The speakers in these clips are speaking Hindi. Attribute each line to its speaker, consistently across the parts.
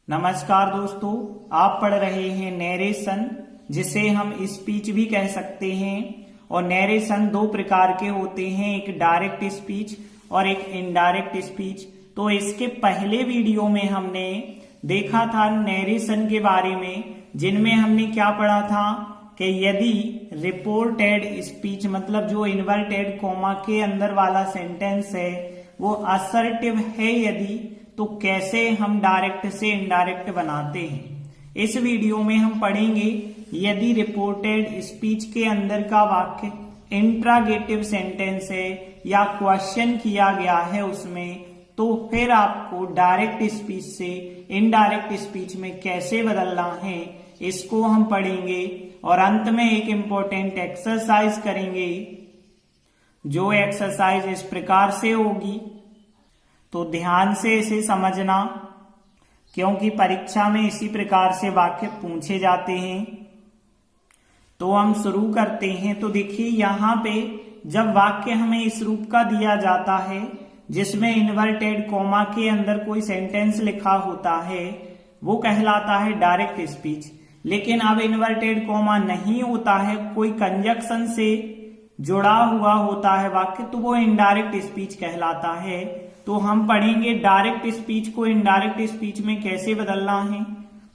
Speaker 1: नमस्कार दोस्तों, आप पढ़ रहे हैं नैरेशन, जिसे हम स्पीच भी कह सकते हैं। और नैरेशन दो प्रकार के होते हैं, एक डायरेक्ट स्पीच और एक इनडायरेक्ट स्पीच। तो इसके पहले वीडियो में हमने देखा था नैरेशन के बारे में, जिनमें हमने क्या पढ़ा था कि यदि रिपोर्टेड स्पीच मतलब जो इन्वर्टेड कॉमा के अंदर वाला सेंटेंस है वो असर्टिव है यदि, तो कैसे हम डायरेक्ट से इनडायरेक्ट बनाते हैं। इस वीडियो में हम पढ़ेंगे यदि रिपोर्टेड स्पीच के अंदर का वाक्य इंट्रागेटिव सेंटेंस है या क्वेश्चन किया गया है उसमें, तो फिर आपको डायरेक्ट स्पीच से इनडायरेक्ट स्पीच में कैसे बदलना है, इसको हम पढ़ेंगे। और अंत में एक इम्पोर्टेंट एक्सरसाइज करेंगे, जो एक्सरसाइज इस प्रकार से होगी, तो ध्यान से इसे समझना, क्योंकि परीक्षा में इसी प्रकार से वाक्य पूछे जाते हैं। तो हम शुरू करते हैं। तो देखिए यहाँ पे जब वाक्य हमें इस रूप का दिया जाता है जिसमें इन्वर्टेड कॉमा के अंदर कोई सेंटेंस लिखा होता है, वो कहलाता है डायरेक्ट स्पीच। लेकिन अब इन्वर्टेड कॉमा नहीं होता है, कोई कंजक्शन से जुड़ा हुआ होता है वाक्य, तो वो इनडायरेक्ट स्पीच कहलाता है। तो हम पढ़ेंगे डायरेक्ट स्पीच को इनडायरेक्ट स्पीच में कैसे बदलना है।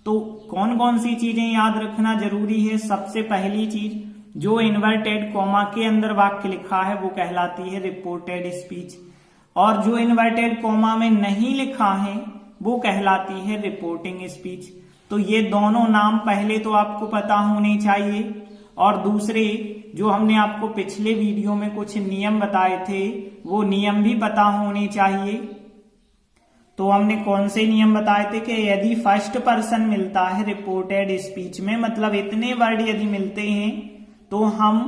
Speaker 1: तो कौन कौन सी चीजें याद रखना जरूरी है। सबसे पहली चीज, जो इन्वर्टेड कॉमा के अंदर वाक्य लिखा है वो कहलाती है रिपोर्टेड स्पीच, और जो इन्वर्टेड कॉमा में नहीं लिखा है वो कहलाती है रिपोर्टिंग स्पीच। तो ये दोनों नाम पहले तो आपको पता होने चाहिए। और दूसरे, जो हमने आपको पिछले वीडियो में कुछ नियम बताए थे, वो नियम भी पता होने चाहिए। तो हमने कौन से नियम बताए थे कि यदि फर्स्ट पर्सन मिलता है रिपोर्टेड स्पीच में, मतलब इतने वर्ड यदि मिलते हैं, तो हम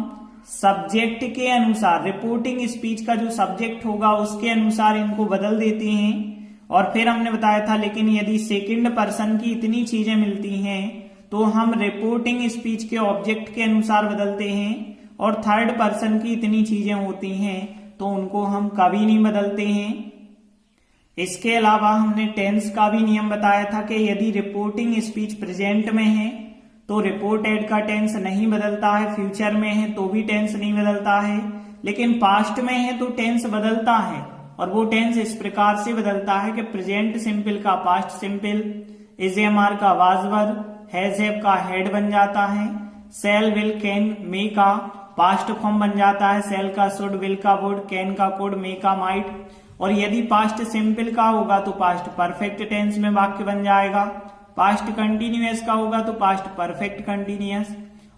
Speaker 1: सब्जेक्ट के अनुसार, रिपोर्टिंग स्पीच का जो सब्जेक्ट होगा उसके अनुसार इनको बदल देते हैं। और फिर हमने बताया था, लेकिन यदि सेकंड पर्सन की इतनी चीजें मिलती हैं तो हम रिपोर्टिंग स्पीच के ऑब्जेक्ट के अनुसार बदलते हैं, और थर्ड पर्सन की इतनी चीजें होती हैं तो उनको हम कभी नहीं बदलते हैं। इसके अलावा हमने टेंस का भी नियम बताया था कि यदि रिपोर्टिंग स्पीच प्रेजेंट में है तो रिपोर्टेड का टेंस नहीं बदलता है, फ्यूचर में है तो भी टेंस नहीं बदलता है, लेकिन पास्ट में है तो टेंस बदलता है। और वो टेंस इस प्रकार से बदलता है कि प्रेजेंट सिंपल का past simple, is am are का वाज वर, हैज हैव का हैड बन जाता है, सेल विल कैन मे का पास्ट फॉर्म बन जाता है, सेल का शुड, विल का वुड, कैन का कुड, मे का माइट। और यदि पास्ट सिंपल का होगा तो पास्ट परफेक्ट टेंस में वाक्य बन जाएगा, पास्ट कंटिन्यूअस का होगा तो पास्ट परफेक्ट कंटिन्यूअस,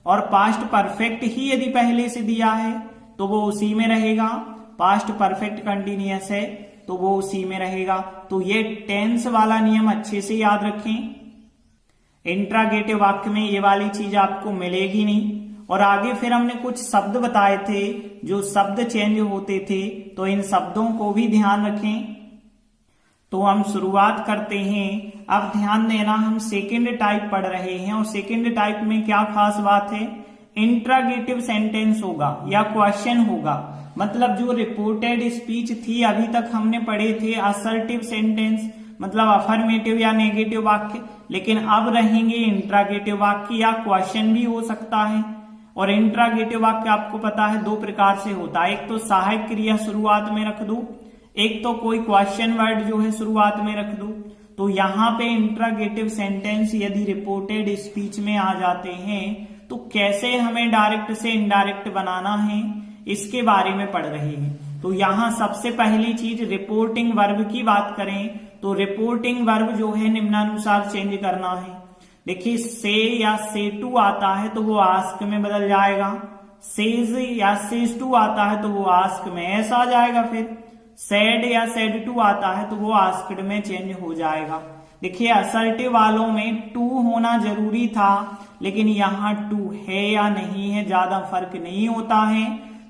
Speaker 1: और पास्ट परफेक्ट ही यदि पहले से दिया है तो वो उसी में रहेगा, पास्ट परफेक्ट कंटिन्यूअस है तो वो उसी में रहेगा। तो ये टेंस वाला नियम अच्छे से याद रखें। इंट्रागेटिव वाक्य में ये वाली चीज आपको मिलेगी नहीं। और आगे फिर हमने कुछ शब्द बताए थे, जो शब्द चेंज होते थे, तो इन शब्दों को भी ध्यान रखें। तो हम शुरुआत करते हैं। अब ध्यान देना, हम सेकंड टाइप पढ़ रहे हैं, और सेकंड टाइप में क्या खास बात है, इंट्रागेटिव सेंटेंस होगा या क्वेश्चन होगा। मतलब जो रिपोर्टेड स्पीच थी अभी तक हमने पढ़े थे असर्टिव सेंटेंस, मतलब अफर्मेटिव या नेगेटिव वाक्य, लेकिन अब रहेंगे इंट्रागेटिव वाक्य या क्वेश्चन भी हो सकता है। और इंट्रागेटिव वाक्य आपको पता है दो प्रकार से होता है, एक तो सहायक क्रिया शुरुआत में रख दो, एक तो कोई क्वेश्चन वर्ड जो है शुरुआत में रख दो। तो यहाँ पे इंट्रागेटिव सेंटेंस यदि रिपोर्टेड स्पीच में आ जाते हैं तो कैसे हमें डायरेक्ट से इनडायरेक्ट बनाना है, इसके बारे में पढ़ रहे हैं। तो यहाँ सबसे पहली चीज, रिपोर्टिंग वर्ब की बात करें तो रिपोर्टिंग वर्ब जो है निम्नानुसार चेंज करना है। देखिए, से या से टू आता है तो वो आस्क में बदल जाएगा, सेज या सेज टू आता है तो वो आस्क में ऐसा आ जाएगा, फिर सेड या सेड टू आता है तो वो आस्क्ड में चेंज हो जाएगा। देखिए, असर्टिव वालों में टू होना जरूरी था, लेकिन यहाँ टू है या नहीं है ज्यादा फर्क नहीं होता है।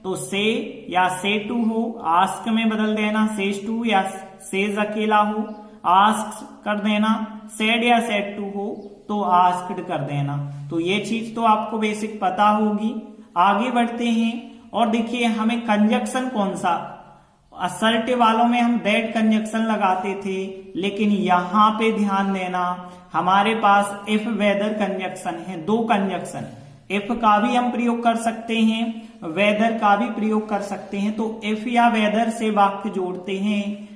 Speaker 1: तो से या से टू हो, आस्क में बदल देना, सेज टू या सेज अकेला हो, आस्क कर देना, सेड या सेड टू हो तो आस्क्ड कर देना। तो ये चीज तो आपको बेसिक पता होगी। आगे बढ़ते हैं और देखिए हमें कंजक्शन कौन सा असर्टिव वालों में हम दैट कंजक्शन लगाते थे, लेकिन यहां पे ध्यान देना हमारे पास इफ वेदर कंजक्शन है, दो कंजक्शन, इफ का भी हम प्रयोग कर सकते हैं, वेदर का भी प्रयोग कर सकते हैं। तो इफ या वेदर से वाक्य जोड़ते हैं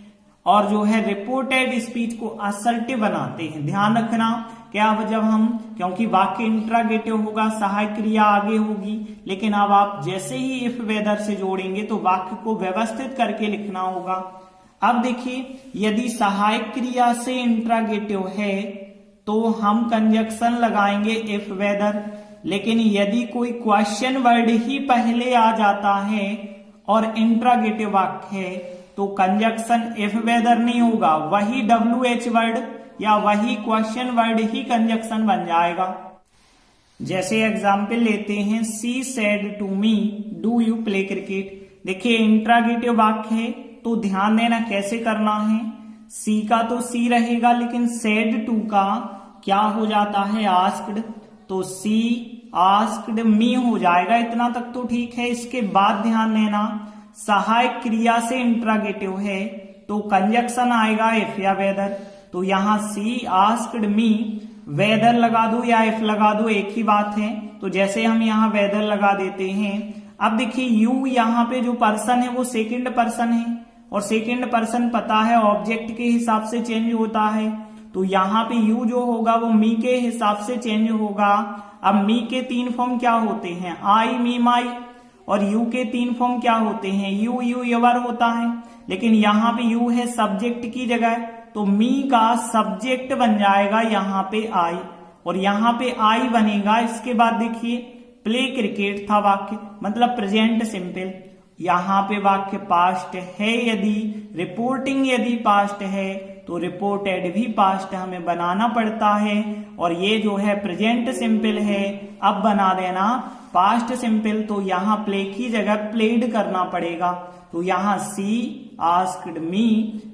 Speaker 1: और जो है रिपोर्टेड स्पीच को असर्टिव बनाते हैं। ध्यान रखना क्या जब हम, क्योंकि वाक्य इंट्रागेटिव होगा, सहायक क्रिया आगे होगी, लेकिन अब आप जैसे ही इफ वेदर से जोड़ेंगे तो वाक्य को व्यवस्थित करके लिखना होगा। अब देखिए, यदि सहायक क्रिया से इंट्रागेटिव है तो हम कंजक्शन लगाएंगे इफ वेदर, लेकिन यदि कोई क्वेश्चन वर्ड ही पहले आ जाता है और इंट्रागेटिव वाक्य है तो कंजक्शन इफ वेदर नहीं होगा, वही WH वर्ड या वही क्वेश्चन वर्ड ही कंजक्शन बन जाएगा। जैसे एग्जाम्पल लेते हैं, she said to me do you play cricket. देखिए इंट्रागेटिव वाक्य है तो ध्यान देना कैसे करना है। सी का तो सी रहेगा, लेकिन सेड टू का क्या हो जाता है, आस्क्ड, तो सी आस्क्ड मी हो जाएगा। इतना तक तो ठीक है। इसके बाद ध्यान देना, सहायक क्रिया से इंट्रागेटिव है तो कंजक्शन आएगा इफ या वेदर। तो यहां सी आस्क्ड मी, वेदर लगा दो या इफ लगा दो एक ही बात है। तो जैसे हम यहाँ वेदर लगा देते हैं। अब देखिए यू यहाँ पे जो पर्सन है वो सेकंड पर्सन है, और सेकंड पर्सन पता है ऑब्जेक्ट के हिसाब से चेंज होता है। तो यहाँ पे यू जो होगा वो मी के हिसाब से चेंज होगा। अब मी के तीन फॉर्म क्या होते हैं, आई मी माई, और यू के तीन फॉर्म क्या होते हैं, यू यू यवर होता है। लेकिन यहाँ पे यू है सब्जेक्ट की जगह, तो मी का सब्जेक्ट बन जाएगा यहाँ पे आई, और यहाँ पे आई बनेगा। इसके बाद देखिए प्ले क्रिकेट था वाक्य, मतलब प्रेजेंट सिंपल। यहाँ पे वाक्य पास्ट है, यदि रिपोर्टिंग यदि पास्ट है तो रिपोर्टेड भी पास्ट हमें बनाना पड़ता है, और ये जो है प्रेजेंट सिंपल है। अब बना देना पास्ट सिंपल, तो यहाँ प्ले की जगह प्लेड करना पड़ेगा। तो यहाँ सी आस्क्ड मी,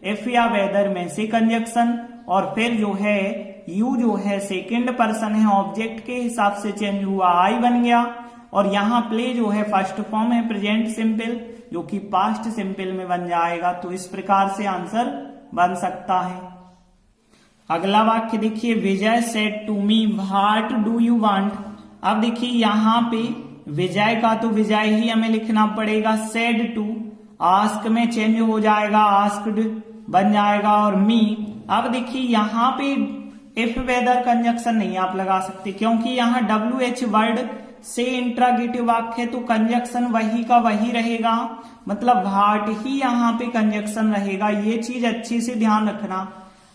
Speaker 1: इफ या वेदर में से कंजक्शन, और फिर जो है यू जो है सेकंड पर्सन है, ऑब्जेक्ट के हिसाब से चेंज हुआ, आई बन गया। और यहाँ प्ले जो है फर्स्ट फॉर्म है प्रेजेंट सिंपल, जो कि पास्ट सिंपल में बन जाएगा। तो इस प्रकार से आंसर बन सकता है। अगला वाक्य देखिए, Vijay said to me what do you want. अब देखिए यहाँ पे विजय का तो विजय ही हमें लिखना पड़ेगा, सेड टू आस्क में चेंज हो जाएगा, आस्क्ड बन जाएगा, और मी। अब देखिए यहाँ पे इफ वेदर कंजक्शन नहीं आप लगा सकते, क्योंकि यहाँ WH वर्ड से इंट्रागेटिव वाक्य है तो कंजक्शन वही का वही रहेगा, मतलब व्हाट ही यहाँ पे कंजक्शन रहेगा। ये चीज अच्छे से ध्यान रखना।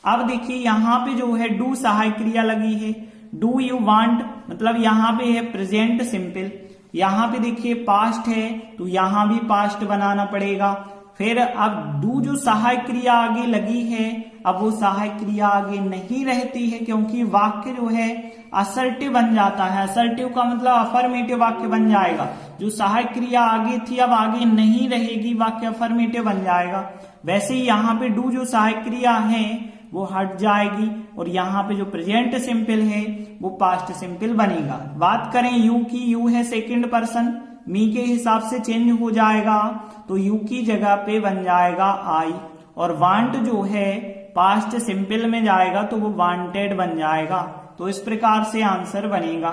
Speaker 1: अब देखिए यहाँ पे जो है डू सहायक क्रिया लगी है, डू यू वांट मतलब यहाँ पे है प्रेजेंट सिंपल। यहाँ पे देखिए पास्ट है तो यहाँ भी पास्ट बनाना पड़ेगा। फिर अब डू जो सहायक क्रिया आगे लगी है, अब वो सहायक क्रिया आगे नहीं रहती है, क्योंकि वाक्य जो है असर्टिव बन जाता है। असर्टिव का मतलब अफर्मेटिव वाक्य बन जाएगा। जो सहायक क्रिया आगे थी अब आगे नहीं रहेगी, वाक्य अफर्मेटिव बन जाएगा। वैसे ही यहाँ पे डू जो सहायक क्रिया है वो हट जाएगी, और यहाँ पे जो प्रेजेंट सिंपल है वो पास्ट सिंपल बनेगा। बात करें यू की, यू है सेकंड पर्सन, मी के हिसाब से चेंज हो जाएगा, तो यू की जगह पे बन जाएगा आई, और वांट जो है पास्ट सिंपल में जाएगा तो वो वांटेड बन जाएगा। तो इस प्रकार से आंसर बनेगा।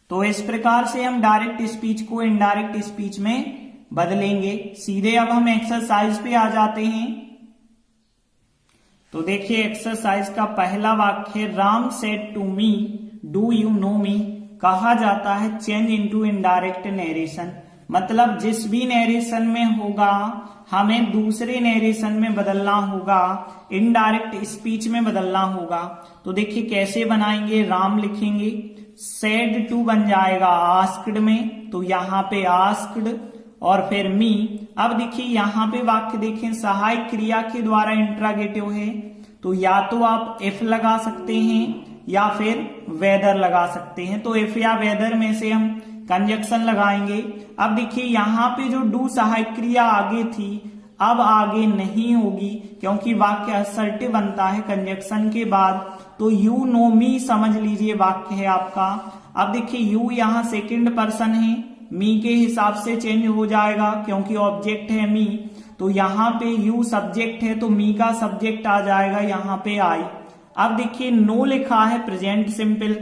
Speaker 1: तो इस प्रकार से हम डायरेक्ट स्पीच को इनडायरेक्ट स्पीच में बदलेंगे। सीधे अब हम एक्सरसाइज पे आ जाते हैं। तो देखिए एक्सरसाइज का पहला वाक्य, Ram said to me do you know me. कहा जाता है चेंज इनटू इनडायरेक्ट नरेशन, मतलब जिस भी नरेशन में होगा हमें दूसरे नरेशन में बदलना होगा, इनडायरेक्ट स्पीच में बदलना होगा। तो देखिए कैसे बनाएंगे, राम लिखेंगे, सेड टू बन जाएगा आस्क्ड में, तो यहाँ पे आस्क्ड, और फिर मी। अब देखिए यहाँ पे वाक्य देखें सहायक क्रिया के द्वारा इंट्रागेटिव है, तो या तो आप इफ लगा सकते हैं या फिर वेदर लगा सकते हैं। तो इफ या वेदर में से हम कंजक्शन लगाएंगे। अब देखिए यहाँ पे जो डू सहायक क्रिया आगे थी अब आगे नहीं होगी, क्योंकि वाक्य असर्टिव बनता है कंजक्शन के बाद। तो यू नो मी समझ लीजिए वाक्य है आपका। अब देखिए यू यहाँ सेकंड पर्सन है, मी के हिसाब से चेंज हो जाएगा क्योंकि ऑब्जेक्ट है मी, तो यहाँ पे यू सब्जेक्ट है तो मी का सब्जेक्ट आ जाएगा यहाँ पे आई। अब देखिए नो लिखा है प्रेजेंट सिंपल।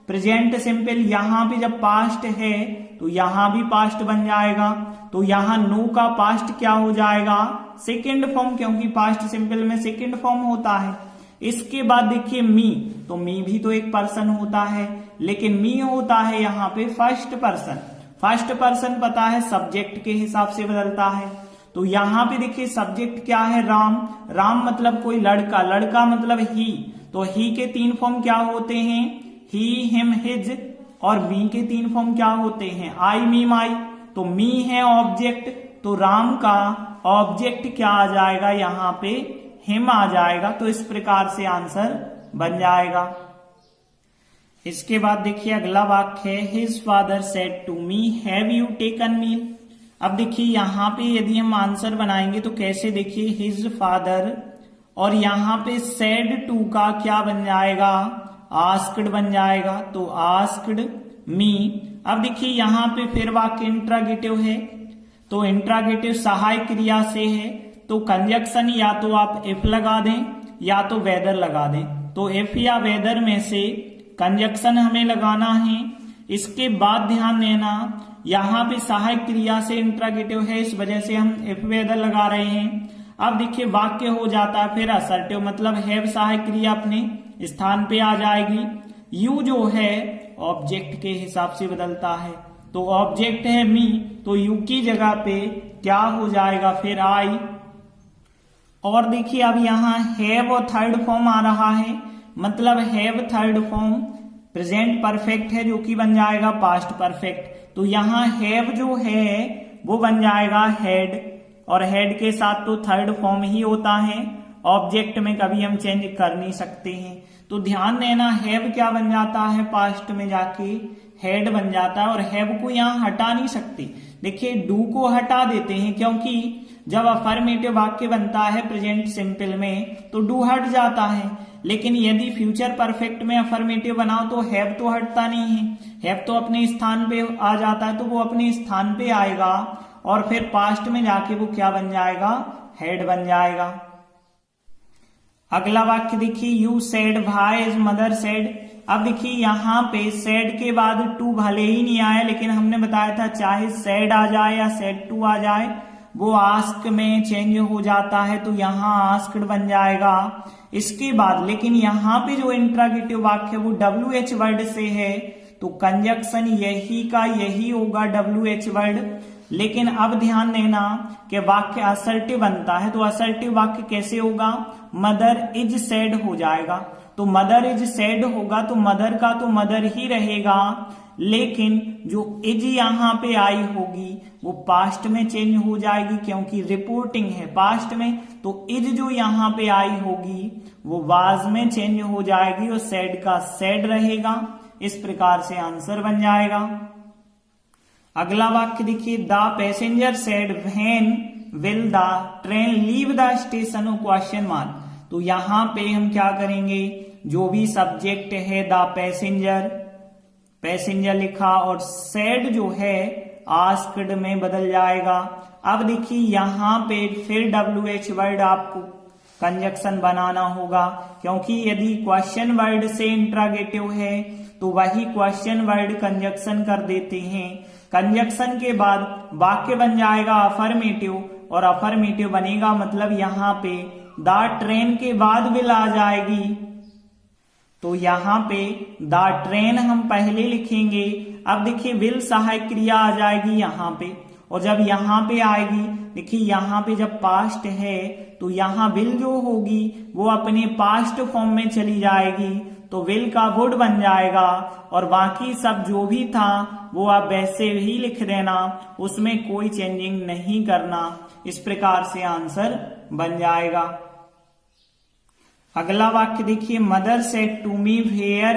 Speaker 1: प्रेजेंट सिंपल यहाँ पे जब पास्ट है तो यहाँ भी पास्ट बन जाएगा, तो यहाँ नो का पास्ट क्या हो जाएगा, सेकेंड फॉर्म, क्योंकि पास्ट सिंपल में सेकेंड फॉर्म होता है। इसके बाद देखिए मी, तो मी भी तो एक पर्सन होता है, लेकिन मी होता है यहाँ पे फर्स्ट पर्सन। फर्स्ट पर्सन पता है सब्जेक्ट के हिसाब से बदलता है, तो यहाँ पे देखिए सब्जेक्ट क्या है, राम। राम मतलब कोई लड़का, लड़का मतलब ही, तो ही के 3 फॉर्म क्या होते हैं, ही, हिम, हिज, और मी के 3 फॉर्म क्या होते हैं, आई, मी, माई। तो मी है ऑब्जेक्ट, तो राम का ऑब्जेक्ट क्या आ जाएगा यहाँ पे, हिम आ जाएगा। तो इस प्रकार से आंसर बन जाएगा। इसके बाद देखिए अगला वाक्य है, his father said to me have you taken meal. अब देखिए यहाँ पे यदि हम आंसर बनाएंगे तो कैसे, देखिए हिज फादर और यहाँ पे सेड टू का क्या बन जाएगा, आस्क्ड बन जाएगा, तो आस्क्ड मी। अब देखिए यहाँ पे फिर वाक्य इंट्रागेटिव है, तो इंट्रागेटिव सहायक क्रिया से है, तो कंजक्शन या तो आप इफ लगा दें या तो वेदर लगा दें, तो इफ या वेदर में से कंजक्शन हमें लगाना है। इसके बाद ध्यान देना यहाँ पे सहायक क्रिया से इंट्रागेटिव है, इस वजह से हम इफ वेदर लगा रहे हैं। अब देखिए वाक्य हो जाता है फिर असर्टिव, मतलब हैव सहायक क्रिया अपने स्थान पे आ जाएगी। यू जो है ऑब्जेक्ट के हिसाब से बदलता है, तो ऑब्जेक्ट है मी, तो यू की जगह पे क्या हो जाएगा फिर आई। और देखिए अब यहाँ हैव और थर्ड फॉर्म आ रहा है, मतलब have third form present perfect है जो कि बन जाएगा पास्ट परफेक्ट, तो यहाँ हैव जो है वो बन जाएगा हैड, और हेड के साथ तो थर्ड फॉर्म ही होता है, ऑब्जेक्ट में कभी हम चेंज कर नहीं सकते हैं। तो ध्यान देना हैव क्या बन जाता है, पास्ट में जाके हेड बन जाता है, और हैव को यहाँ हटा नहीं सकते। देखिए डू को हटा देते हैं, क्योंकि जब अफर्मेटिव वाक्य बनता है प्रेजेंट सिंपल में तो डू हट जाता है, लेकिन यदि फ्यूचर परफेक्ट में अफर्मेटिव बनाओ तो हैव तो हटता नहीं है, हैव तो अपने स्थान पे आ जाता है, तो वो अपने स्थान पे आएगा और फिर पास्ट में जाके वो क्या बन जाएगा, हेड बन जाएगा। अगला वाक्य देखिए, यू सेड भाई इज मदर सेड। अब देखिए यहाँ पे सेड के बाद टू भले ही नहीं आया, लेकिन हमने बताया था चाहे सेड आ जाए या सेड टू आ जाए वो आस्क में चेंज हो जाता है, तो यहाँ आस्क्ड बन जाएगा। इसके बाद लेकिन यहाँ पे जो इंट्रागेटिव वाक्य वो WH वर्ड से है, तो कंजक्शन यही का यही होगा WH वर्ड। लेकिन अब ध्यान देना कि वाक्य असर्टिव बनता है, तो असर्टिव वाक्य कैसे होगा, मदर इज सेड हो जाएगा, तो मदर इज सेड होगा तो मदर का तो मदर ही रहेगा, लेकिन जो इज यहाँ पे आई होगी वो पास्ट में चेंज हो जाएगी, क्योंकि रिपोर्टिंग है पास्ट में, तो इज जो यहाँ पे आई होगी वो वाज में चेंज हो जाएगी और सेड का सेड रहेगा। इस प्रकार से आंसर बन जाएगा। अगला वाक्य देखिए, the passenger said when will the train leave the station of question mark. तो यहाँ पे हम क्या करेंगे, जो भी सब्जेक्ट है द पैसेंजर, पैसेंजर लिखा और सेड जो है आस्क्ड में बदल जाएगा। अब देखिए यहाँ पे फिर WH वर्ड आपको कंजक्शन बनाना होगा, क्योंकि यदि क्वेश्चन वर्ड से इंट्रागेटिव है तो वही क्वेश्चन वर्ड कंजक्शन कर देते हैं। कंजक्शन के बाद वाक्य बन जाएगा अफर्मेटिव, और अफर्मेटिव बनेगा मतलब यहाँ पे द ट्रेन के बाद विल आ जाएगी, तो यहाँ पे द ट्रेन हम पहले लिखेंगे। अब देखिए विल सहायक क्रिया आ जाएगी यहाँ पे, और जब यहाँ पे आएगी देखिए यहाँ पे जब पास्ट है तो यहाँ विल जो होगी वो अपने पास्ट फॉर्म में चली जाएगी, तो विल का वुड बन जाएगा, और बाकी सब जो भी था वो आप वैसे ही लिख देना, उसमें कोई चेंजिंग नहीं करना। इस प्रकार से आंसर बन जाएगा। अगला वाक्य देखिए, mother said to me where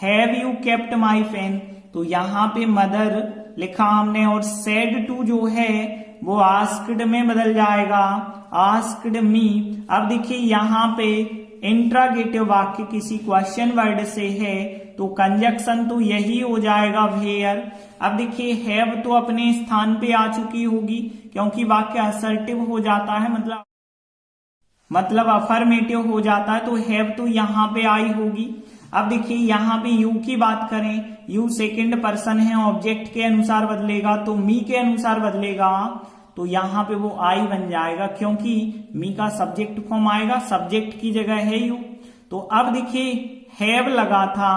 Speaker 1: have you kept my pen. तो यहाँ पे मदर लिखा हमने और सेड टू जो है वो आस्क्ड में बदल जाएगा, आस्क्ड मी। अब देखिए यहाँ पे इंट्रागेटिव वाक्य किसी क्वेश्चन वर्ड से है तो कंजक्शन तो यही हो जाएगा वेयर। अब देखिए हैव तो अपने स्थान पे आ चुकी होगी क्योंकि वाक्य असर्टिव हो जाता है, मतलब अफर्मेटिव हो जाता है, तो हैव तो यहाँ पे आई होगी। अब देखिए यहाँ पे यू की बात करें, यू सेकंड पर्सन है, ऑब्जेक्ट के अनुसार बदलेगा तो मी के अनुसार बदलेगा, तो यहाँ पे वो आई बन जाएगा क्योंकि मी का सब्जेक्ट फॉर्म आएगा, सब्जेक्ट की जगह है यू। तो अब देखिए हैव लगा था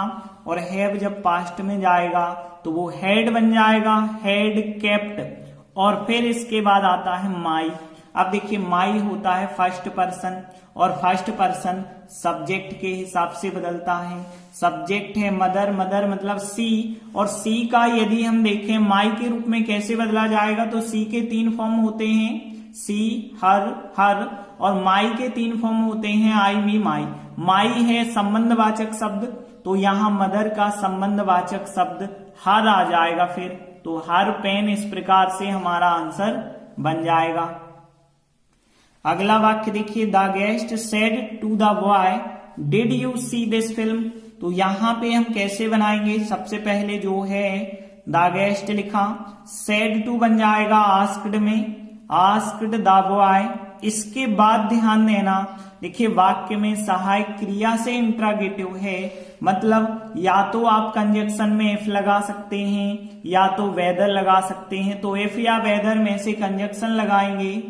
Speaker 1: और हैव जब पास्ट में जाएगा तो वो हैड बन जाएगा, हैड केप्ट। और फिर इसके बाद आता है माई। अब देखिए माई होता है फर्स्ट पर्सन और फर्स्ट पर्सन सब्जेक्ट के हिसाब से बदलता है। सब्जेक्ट है मदर, मदर मतलब सी, और सी का यदि हम देखें माई के रूप में कैसे बदला जाएगा तो सी के 3 फॉर्म होते हैं, सी, हर, और माई के 3 फॉर्म होते हैं, आई, मी, माई। माई है संबंधवाचक शब्द तो यहाँ मदर का संबंधवाचक शब्द हर आ जाएगा फिर, तो हर पेन, इस प्रकार से हमारा आंसर बन जाएगा। अगला वाक्य देखिए, the guest said to the boy did you see this film. तो यहां पे हम कैसे बनाएंगे, सबसे पहले जो है द गेस्ट लिखा, सेड टू बन जाएगा आस्क्ड में, आस्क्ड द बॉय। इसके बाद ध्यान देना, देखिए वाक्य में सहायक क्रिया से इंट्रागेटिव है, मतलब या तो आप कंजक्शन में इफ लगा सकते हैं या तो वेदर लगा सकते हैं, तो इफ या वेदर में से कंजक्शन लगाएंगे।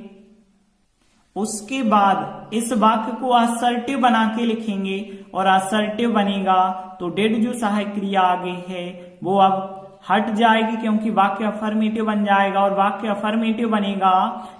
Speaker 1: उसके बाद इस वाक्य को असर्टिव बना के लिखेंगे और असर्टिव बनेगा तो डिड जो सहायक क्रिया आगे है वो अब हट जाएगी क्योंकि वाक्य अफर्मेटिव बन जाएगा, और वाक्य अफर्मेटिव बनेगा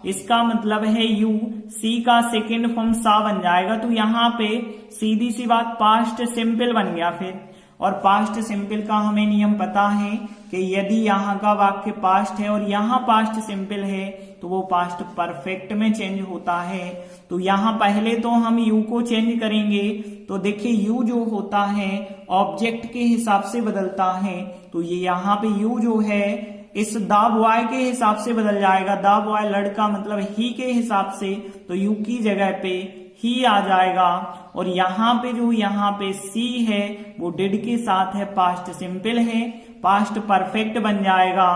Speaker 1: इसका मतलब है यू, सी का सेकेंड फॉर्म सा बन जाएगा। तो यहाँ पे सीधी सी बात पास्ट सिंपल बन गया फिर, और पास्ट सिंपल का हमें नियम पता है कि यदि यहाँ का वाक्य पास्ट है और यहाँ पास्ट सिंपल है तो वो पास्ट परफेक्ट में चेंज होता है। तो यहाँ पहले तो हम यू को चेंज करेंगे, तो देखिए यू जो होता है ऑब्जेक्ट के हिसाब से बदलता है, तो ये यहाँ पे यू जो है इस द बॉय के हिसाब से बदल जाएगा, द बॉय लड़का मतलब ही के हिसाब से, तो यू की जगह पे ही आ जाएगा। और यहाँ पे जो यहाँ पे सी है वो डिड के साथ है, पास्ट सिंपल है, पास्ट परफेक्ट बन जाएगा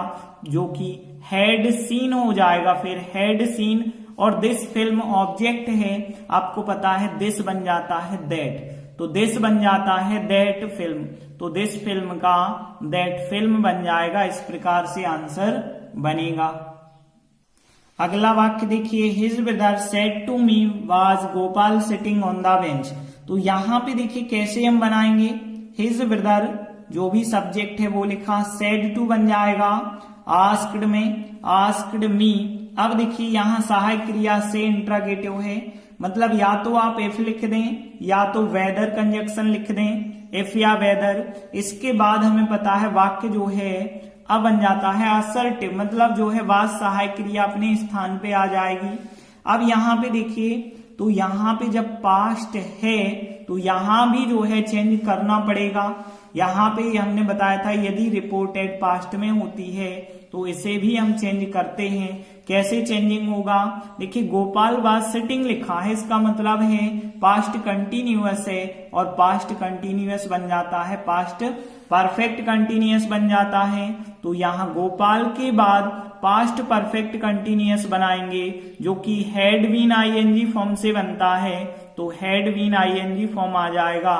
Speaker 1: जो कि हैड सीन हो जाएगा फिर, हैड सीन। और दिस फिल्म ऑब्जेक्ट है, आपको पता है दिस बन जाता है दैट, तो दिस बन जाता है दैट फिल्म, तो दिस फिल्म का दैट फिल्म बन जाएगा। इस प्रकार से आंसर बनेगा। अगला वाक्य देखिए, his brother said to me was Gopal sitting on the bench. तो यहाँ पे देखिए कैसे हम बनाएंगे, हिज ब्रदर जो भी सब्जेक्ट है वो लिखा, सेड टू बन जाएगा आस्क्ड में, आस्क्ड मी। अब देखिए यहाँ सहायक क्रिया से इंट्रागेटिव है, मतलब या तो आप इफ लिख दें या तो वेदर कंजक्शन लिख दें, इफ या वेदर। इसके बाद हमें पता है वाक्य जो है अब बन जाता है असर्टिव, मतलब जो है वाज सहायक क्रिया अपने स्थान पे आ जाएगी। अब यहाँ पे देखिए, तो यहाँ पे जब पास्ट है तो यहाँ भी जो है चेंज करना पड़ेगा। यहाँ पे हमने बताया था यदि रिपोर्टेड पास्ट में होती है तो इसे भी हम चेंज करते हैं। कैसे चेंजिंग होगा, देखिए गोपाल वाज सिटिंग लिखा है, इसका मतलब है पास्ट कंटिन्यूअस है, और पास्ट कंटिन्यूअस बन जाता है पास्ट परफेक्ट कंटिन्यूअस बन जाता है। तो यहाँ गोपाल के बाद पास्ट परफेक्ट कंटिन्यूअस बनाएंगे जो कि हैड बीन आईएनजी फॉर्म से बनता है, तो हैड बीन आईएनजी फॉर्म आ जाएगा।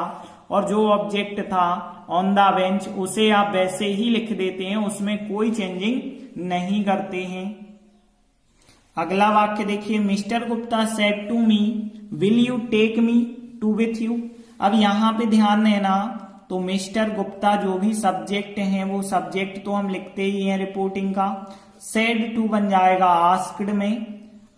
Speaker 1: और जो ऑब्जेक्ट था ऑन द बेंच उसे आप वैसे ही लिख देते हैं, उसमें कोई चेंजिंग नहीं करते हैं। अगला वाक्य देखिए, mister Gupta said to me will you take me to with you. अब यहाँ पे ध्यान देना, तो मिस्टर गुप्ता जो भी सब्जेक्ट है वो सब्जेक्ट तो हम लिखते ही हैं रिपोर्टिंग का, सेड टू बन जाएगा आस्क्ड में,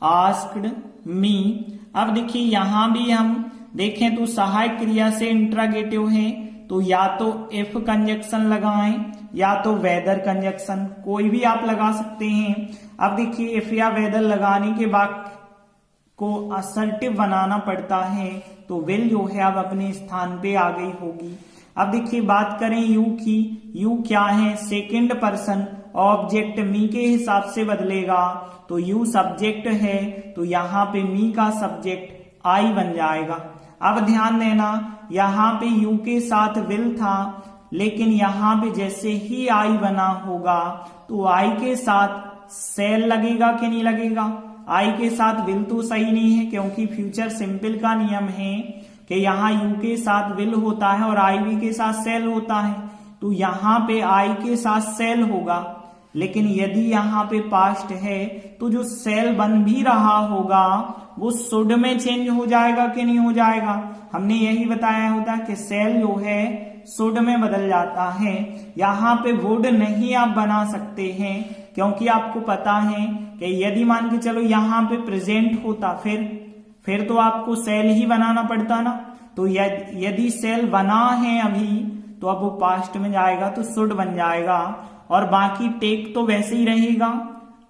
Speaker 1: आस्क्ड मी। अब देखिए यहाँ भी हम देखें तो सहायक क्रिया से इंट्रागेटिव है, तो या तो इफ कंजक्शन लगाएं या तो वेदर कंजक्शन, कोई भी आप लगा सकते हैं। अब देखिए इफ या वेदर लगाने के बाद को असर्टिव बनाना पड़ता है, तो विल जो है अब अपने स्थान पे आ गई होगी। अब देखिए बात करें यू की, यू क्या है, सेकंड पर्सन, ऑब्जेक्ट मी के हिसाब से बदलेगा, तो यू सब्जेक्ट है तो यहाँ पे मी का सब्जेक्ट आई बन जाएगा। अब ध्यान देना, यहाँ पे यू के साथ विल था, लेकिन यहाँ पे जैसे ही आई बना होगा तो आई के साथ सेल लगेगा कि नहीं लगेगा। आई के साथ विल तो सही नहीं है, क्योंकि फ्यूचर सिंपल का नियम है कि यहाँ यू के साथ विल होता है और आई वी के साथ सेल होता है, तो यहाँ पे आई के साथ सेल होगा। लेकिन यदि यहाँ पे पास्ट है तो जो सेल बन भी रहा होगा वो शुड में चेंज हो जाएगा कि नहीं हो जाएगा। हमने यही बताया होता कि सेल जो है शुड में बदल जाता है। यहाँ पे वुड नहीं आप बना सकते हैं, क्योंकि आपको पता है कि यदि मान के चलो यहाँ पे प्रेजेंट होता फिर तो आपको सेल ही बनाना पड़ता ना। तो यदि सेल बना है अभी तो अब वो पास्ट में जाएगा तो शुड बन जाएगा, और बाकी टेक तो वैसे ही रहेगा।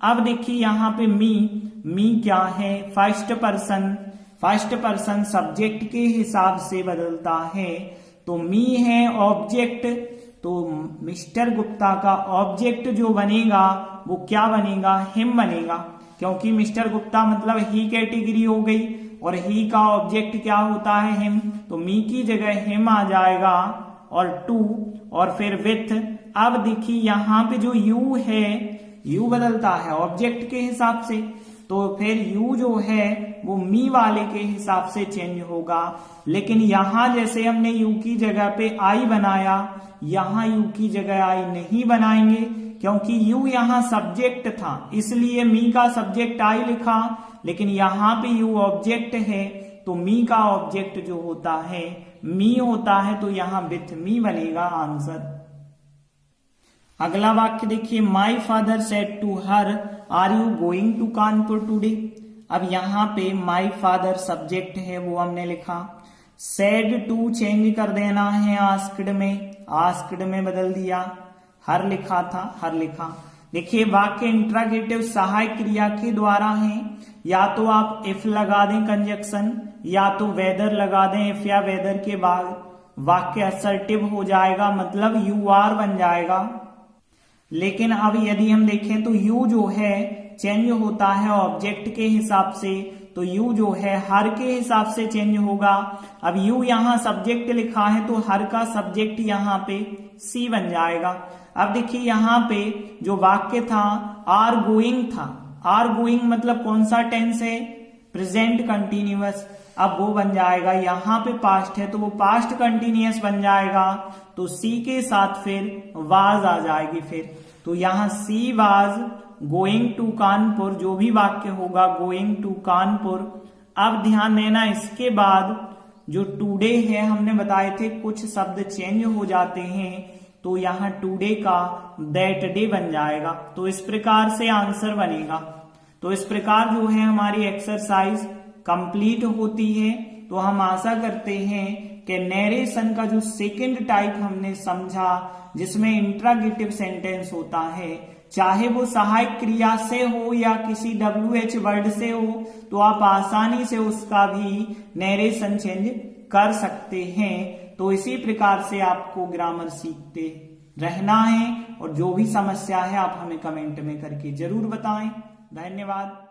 Speaker 1: अब देखिए यहाँ पे मी क्या है, फर्स्ट पर्सन सब्जेक्ट के हिसाब से बदलता है, तो मी है ऑब्जेक्ट, तो मिस्टर गुप्ता का ऑब्जेक्ट जो बनेगा वो क्या बनेगा, हिम बनेगा, क्योंकि मिस्टर गुप्ता मतलब ही कैटेगरी हो गई और ही का ऑब्जेक्ट क्या होता है, हिम, तो मी की जगह हिम आ जाएगा और टू और फिर विथ। अब देखिए यहाँ पे जो यू है, यू बदलता है ऑब्जेक्ट के हिसाब से, तो फिर यू जो है वो मी वाले के हिसाब से चेंज होगा। लेकिन यहाँ जैसे हमने यू की जगह पे आई बनाया, यहाँ यू की जगह आई नहीं बनाएंगे, क्योंकि यू यहाँ सब्जेक्ट था, इसलिए मी का सब्जेक्ट आई लिखा, लेकिन यहाँ पे यू ऑब्जेक्ट है तो मी का ऑब्जेक्ट जो होता है मी होता है, तो यहाँ विथ मी बनेगा आंसर। अगला वाक्य देखिए, my father said to her are you going to Kanpur today. अब यहाँ पे माई फादर सब्जेक्ट है वो हमने लिखा, सेड टू चेंज कर देना है आस्क्ड में बदल दिया, हर लिखा था हर लिखा। देखिए वाक्य इंट्रागेटिव सहायक क्रिया के द्वारा है, या तो आप इफ लगा दें कंजक्शन, या तो वेदर लगा दें, इफ या वेदर के बाद वाक्य असर्टिव हो जाएगा, मतलब यू आर बन जाएगा। लेकिन अब यदि हम देखें तो यू जो है चेंज होता है ऑब्जेक्ट के हिसाब से, तो यू जो है हर के हिसाब से चेंज होगा। अब यू यहाँ सब्जेक्ट लिखा है तो हर का सब्जेक्ट यहाँ पे सी बन जाएगा। अब देखिए यहाँ पे जो वाक्य था आर गोइंग था, आर गोइंग मतलब कौन सा टेंस है, प्रेजेंट कंटिन्यूअस, अब वो बन जाएगा, यहाँ पे पास्ट है तो वो पास्ट कंटिन्यूअस बन जाएगा, तो सी के साथ फिर वाज आ जाएगी फिर, तो यहाँ she was going to Kanpur, जो भी वाक्य होगा गोइंग टू कानपुर। अब ध्यान देना इसके बाद जो टुडे है हमने बताए थे कुछ शब्द चेंज हो जाते हैं, तो यहाँ टुडे का दैट डे बन जाएगा, तो इस प्रकार से आंसर बनेगा। तो इस प्रकार जो है हमारी एक्सरसाइज कंप्लीट होती है। तो हम आशा करते हैं कि नरेशन का जो सेकंड टाइप हमने समझा, जिसमें इंट्रागेटिव सेंटेंस होता है, चाहे वो सहायक क्रिया से हो या किसी WH वर्ड से हो, तो आप आसानी से उसका भी नरेशन चेंज कर सकते हैं। तो इसी प्रकार से आपको ग्रामर सीखते रहना है, और जो भी समस्या है आप हमें कमेंट में करके जरूर बताएं। धन्यवाद।